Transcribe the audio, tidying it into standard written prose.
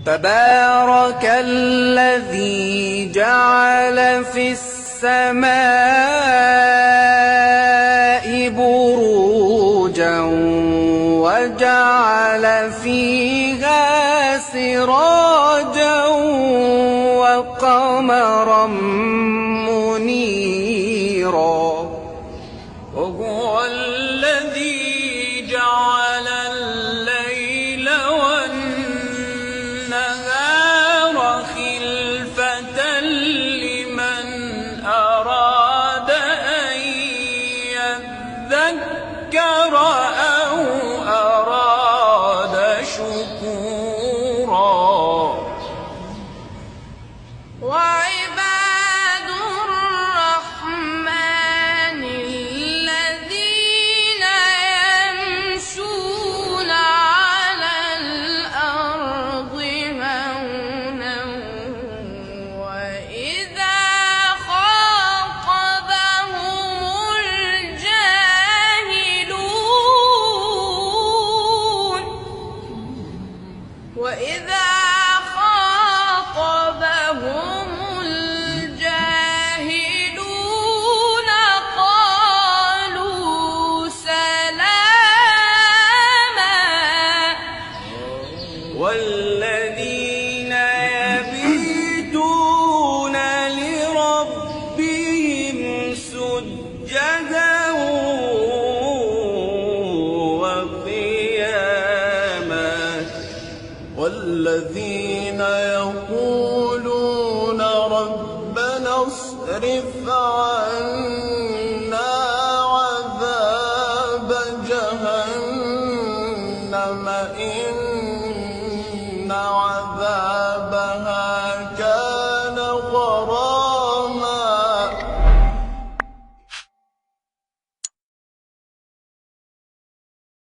تبارك الذي جعل في السماء بروجا وجعل فيها سراجا وقمرا منيرا. وهو الذي جعل الليل والنهار خلفة لمن أراد أن يذكر أو أراد شكورا. وعباد الرحمن الذين يمشون على الأرض هونا وإذا خاطبهم الجاهلون قالوا سلاما. والذين يبيتون لربهم سجدا وقياما. والذين يقولون ربنا اصرف عنا عذاب جهنم إن عذابها